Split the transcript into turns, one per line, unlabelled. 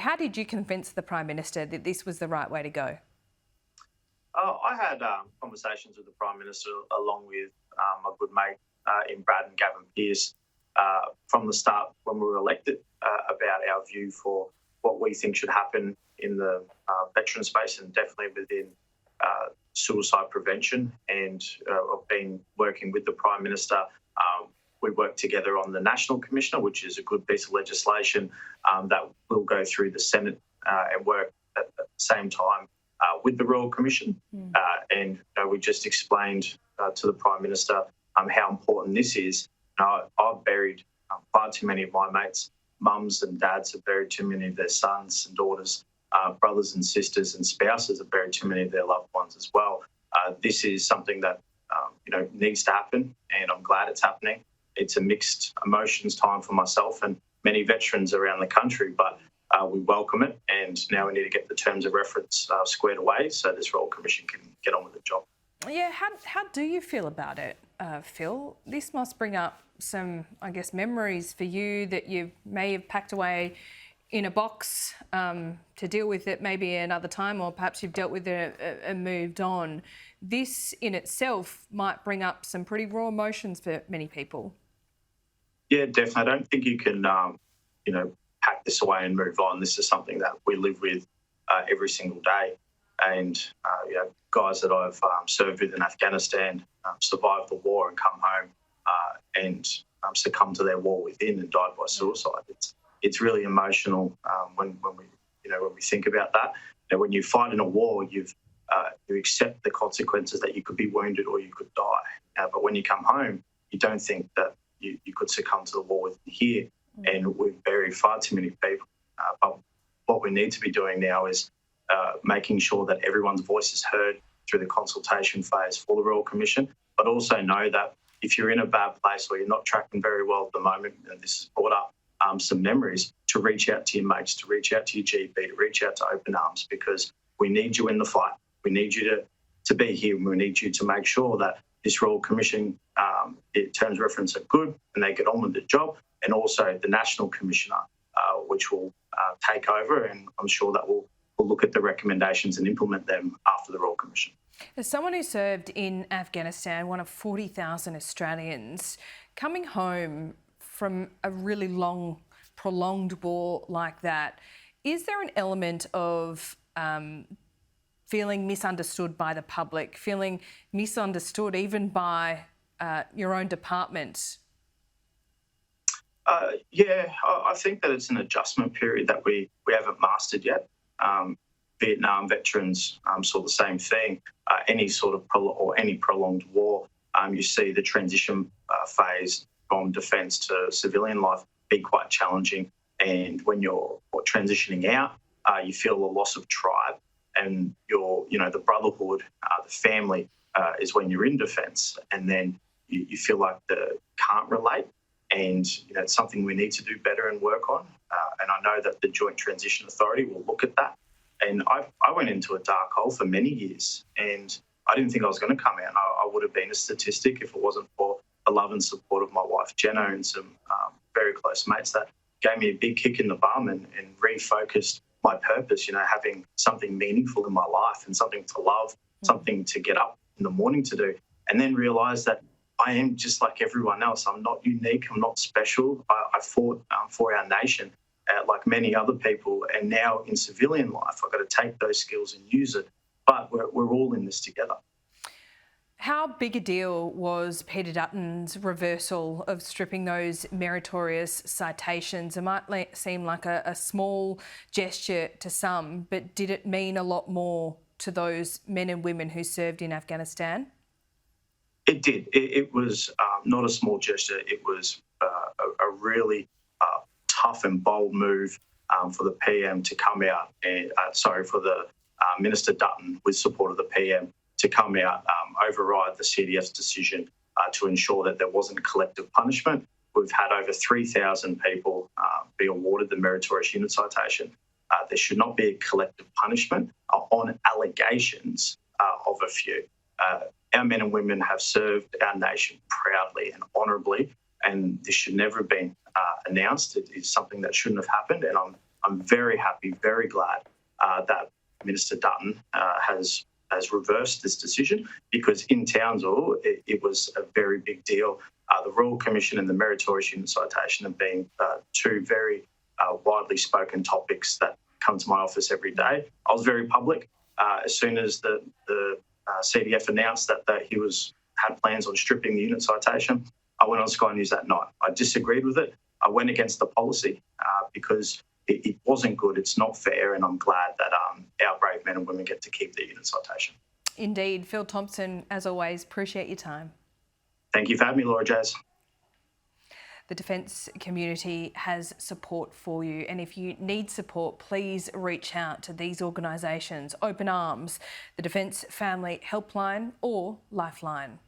How did you convince the Prime Minister that this was the right way to go?
I had conversations with the Prime Minister along with my good mate in Brad and Gavin Pearce from the start when we were elected about our view for what we think should happen in the veteran space and definitely within suicide prevention. And I've been working with the Prime Minister. We worked together on the National Commissioner, which is a good piece of legislation that will go through the Senate and work at the same time with the Royal Commission. And we just explained to the Prime Minister how important this is. I've buried far too many of my mates. Mums and dads have buried too many of their sons and daughters. Brothers and sisters and spouses have buried too many of their loved ones as well. This is something that needs to happen, and I'm glad it's happening. It's a mixed emotions time for myself and many veterans around the country, but we welcome it, and now we need to get the terms of reference squared away so this Royal Commission can get on with the job.
Yeah, how do you feel about it, Phil? This must bring up some, I guess, memories for you that you may have packed away in a box to deal with it maybe another time, or perhaps you've dealt with it and moved on. This in itself might bring up some pretty raw emotions for many people.
Yeah, definitely. I don't think you can, pack this away and move on. This is something that we live with every single day. And, guys that I've served with in Afghanistan survived the war and come home and succumbed to their war within and died by suicide. It's really emotional when we think about that. When you fight in a war, you accept the consequences that you could be wounded or you could die. But when you come home, you don't think that you could succumb to the war within here. And we've buried far too many people. But what we need to be doing now is making sure that everyone's voice is heard through the consultation phase for the Royal Commission, but also know that if you're in a bad place or you're not tracking very well at the moment, and this has brought up some memories, to reach out to your mates, to reach out to your GP, to reach out to Open Arms, because we need you in the fight. We need you to be here, and we need you to make sure that this Royal Commission terms of reference are good and they get on with the job, and also the National Commissioner, which will take over, and I'm sure that we'll look at the recommendations and implement them after the Royal Commission.
As someone who served in Afghanistan, one of 40,000 Australians, coming home from a really long, prolonged war like that, is there an element of feeling misunderstood by the public, feeling misunderstood even by your own department?
I think that it's an adjustment period that we haven't mastered yet. Vietnam veterans saw the same thing. Any sort of any prolonged war, you see the transition phase from defence to civilian life be quite challenging. And when you're transitioning out, you feel a loss of tribe, and the brotherhood, the family is when you're in defence, and then you feel like can't relate. And it's something we need to do better and work on. And I know that the Joint Transition Authority will look at that. And I went into a dark hole for many years, and I didn't think I was going to come out. I would have been a statistic if it wasn't for the love and support of my wife Jenna and some very close mates that gave me a big kick in the bum and refocused my purpose. Having something meaningful in my life and something to love, something to get up in the morning to do, and then realise that I am just like everyone else. I'm not unique. I'm not special. I fought for our nation like many other people. And now in civilian life, I've got to take those skills and use it. But we're all in this together.
How big a deal was Peter Duttons' reversal of stripping those meritorious citations? It might seem like a small gesture to some, but did it mean a lot more to those men and women who served in Afghanistan?
It did. It was not a small gesture. It was a really tough and bold move for the PM to come out, and for the Minister Dutton, with support of the PM, to come out, override the CDF's decision to ensure that there wasn't collective punishment. We've had over 3,000 people be awarded the meritorious unit citation. There should not be a collective punishment on allegations of a few. Our men and women have served our nation proudly and honourably, and this should never have been announced. It is something that shouldn't have happened, and I'm I'm very happy, very glad that Minister Dutton has reversed this decision, because in Townsville it was a very big deal. The Royal Commission and the meritorious unit citation have been two very widely spoken topics that come to my office every day. I was very public. As soon as the CDF announced that he had plans on stripping the unit citation, I went on Sky News that night. I disagreed with it. I went against the policy because it wasn't good. It's not fair, and I'm glad that our brave men and women get to keep their unit citation.
Indeed. Phil Thompson, as always, appreciate your time.
Thank you for having me, Laura Jazz.
The defence community has support for you, and if you need support, please reach out to these organisations: Open Arms, the Defence Family Helpline or Lifeline.